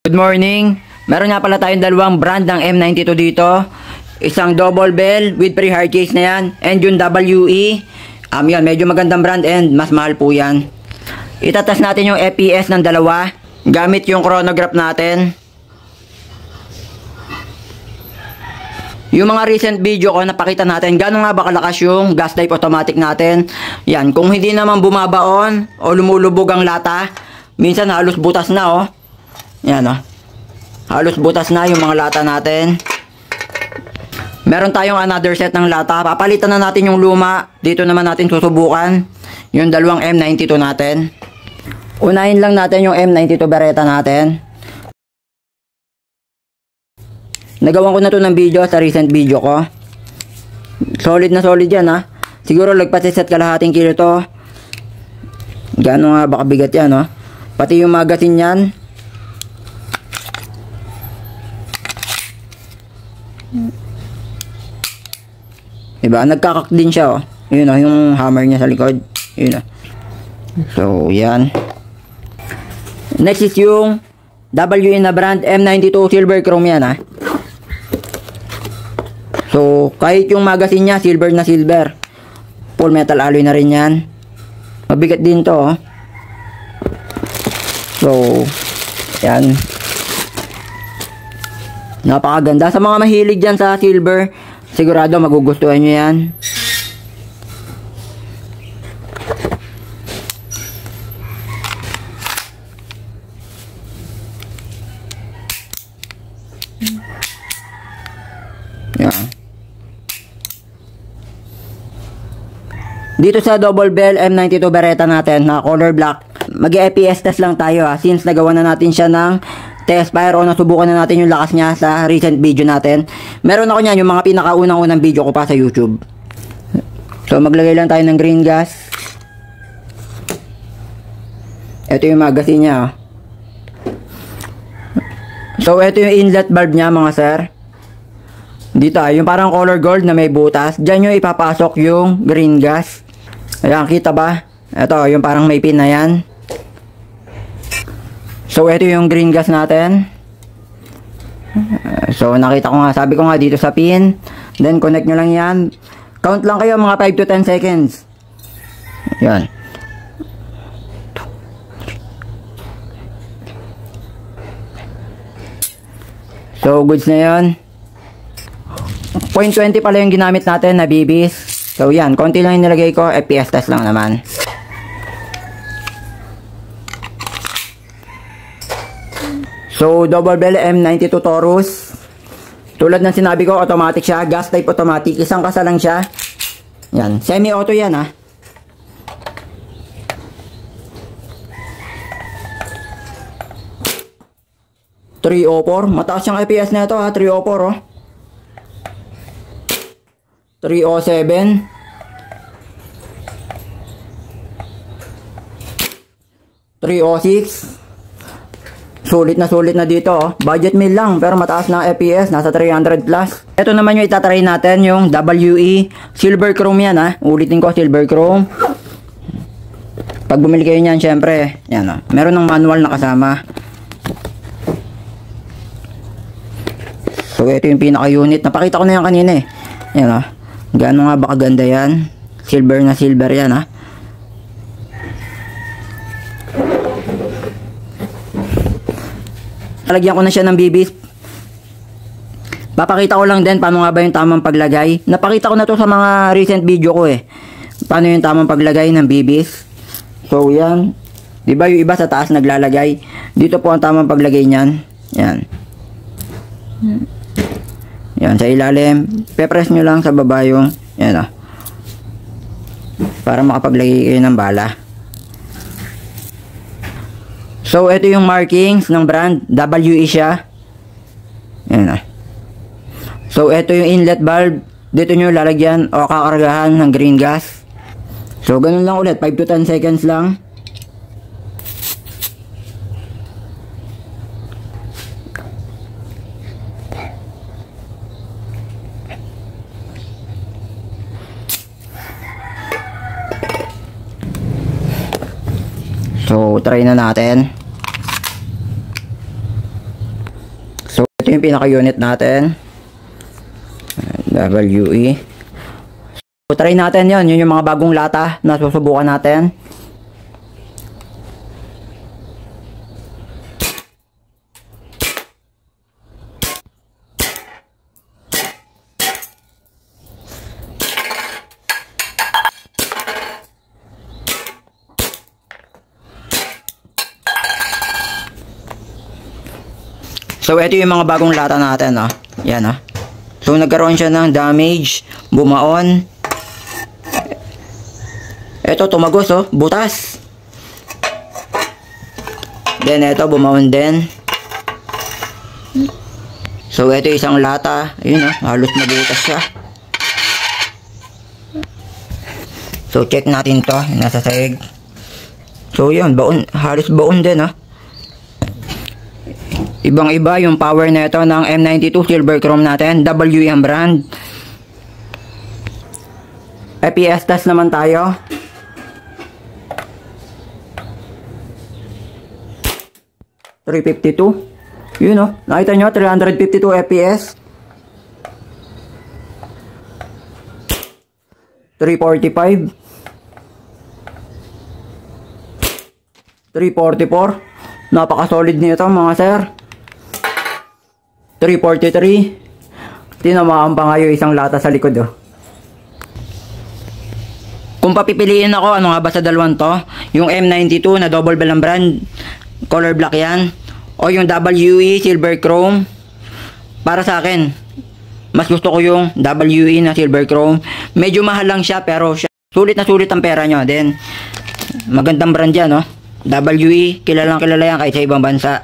Good morning. Meron nga pala tayong dalawang brand ng M92 dito. Isang double bell with pre-hard case na yan. And yung WE. Yan, medyo magandang brand and mas mahal po yan. Itatas natin yung FPS ng dalawa. Gamit yung chronograph natin. Yung mga recent video ko, napakita natin gano'n nga ba kalakas yung gas type automatic natin. Yan, kung hindi naman bumabaon o lumulubog ang lata, minsan halos butas na oh. Yan o. Halos butas na yung mga lata natin. Meron tayong another set ng lata. Papalitan na natin yung luma. Dito naman natin susubukan yung dalawang M92 natin. Unahin lang natin yung M92 Beretta natin. Nagawan ko na to ng video sa recent video ko. Solid na solid yan ha. Siguro lagpasiset kalahating kilo to. Gano'n nga baka bigat yan oh. Pati yung magazine yan. Diba? Nagkakak din siya oh. Yun oh, yung hammer niya sa likod. Yun oh. So, yan. Next is yung WE na brand M92 Silver Chrome yan ah. So, kahit yung magazine niya silver na silver. Full metal alloy na rin yan. Mabigat din to oh. So, yan. Napakaganda. Sa mga mahilig dyan sa silver, sigurado magugustuhan nyo yan. Yan. Dito sa double bell M92 Beretta natin na color black, mag-EPS test lang tayo ha. Since nagawa na natin siya ng test fire o nasubukan na natin yung lakas niya sa recent video natin. Meron ako niyan yung mga pinakaunang-unang video ko pa sa YouTube. So maglagay lang tayo ng green gas. Ito yung magazine niya. So ito yung inlet valve niya mga sir. Dito yung parang color gold na may butas. Diyan yung ipapasok yung green gas. Ayan, kita ba? Ito yung parang may pin na yan. So, ito yung green gas natin. So, nakita ko nga, sabi ko nga dito sa pin. Then, connect nyo lang yan. Count lang kayo, mga 5 to 10 seconds. Yan. So, goods na yun. 0.20 pala yung ginamit natin na BBs. So, yan. Konti lang yung nilagay ko. FPS test lang naman. So, double bell M92 Taurus. Tulad ng sinabi ko, automatic siya. Gas type automatic. Isang kasa lang siya. Yan. Semi-auto yan ha. .304. Mataas yung FPS na ito ha. 304 oh. 307. 306. Sulit na dito oh. Budget meal lang pero mataas na FPS, nasa 300 plus. Ito naman yung itatry natin, yung WE Silver Chrome yan ha. Ulitin ko, Silver Chrome. Pag bumili kayo niyan, syempre, yan oh. Meron ng manual na kasama. So ito yung pinaka-unit. Napakita ko na yan kanina eh. Yan oh. Gaano nga ba kaganda yan. Silver na silver yan ha. Lagyan ko na siya ng BBs. Papakita ko lang din paano nga ba yung tamang paglagay. Napakita ko na to sa mga recent video ko eh. Paano yung tamang paglagay ng BBs. So yan. Diba yung iba sa taas naglalagay. Dito po ang tamang paglagay niyan. Yan. Yan sa ilalim. Pe-press nyo lang sa baba yung yan ah. Para makapaglagay kayo ng bala. So, ito yung markings ng brand. WE siya. Ayan na. So, ito yung inlet valve. Dito nyo lalagyan o kakargahan ng green gas. So, ganun lang ulit. 5 to 10 seconds lang. So, try na natin. Ito yung pinaka-unit natin. WE. So, try natin yon. Yun yung mga bagong lata na susubukan natin. So, ito yung mga bagong lata natin, oh. Yan, oh. So, nagkaroon siya ng damage, bumaon. Ito, tumagos, oh. Butas. Then, ito, bumaon din. So, ito isang lata. Ayun, oh. Halos nabutas siya. So, check natin to. Nasa sahig. So, yun. Baon. Halos baon din, oh. Ibang-iba yung power na ito ng M92 Silver Chrome natin. WE ang brand. FPS test naman tayo. .352. Yun, oh. Nakita nyo? 352 FPS. 345. 344. Napaka-solid nito mga sir. 343. Tinamaan pa nga yung isang lata sa likod, oh. Kung papipiliin ako, ano nga ba sa dalawang to? Yung M92 na double bell ang brand, color black yan, o yung WE Silver Chrome? Para sa akin, mas gusto ko yung WE na Silver Chrome. Medyo mahal lang siya, pero sulit na sulit ang pera nyo. Then, magandang brand yan, no? WE, kilalang kilala yan kahit sa ibang bansa.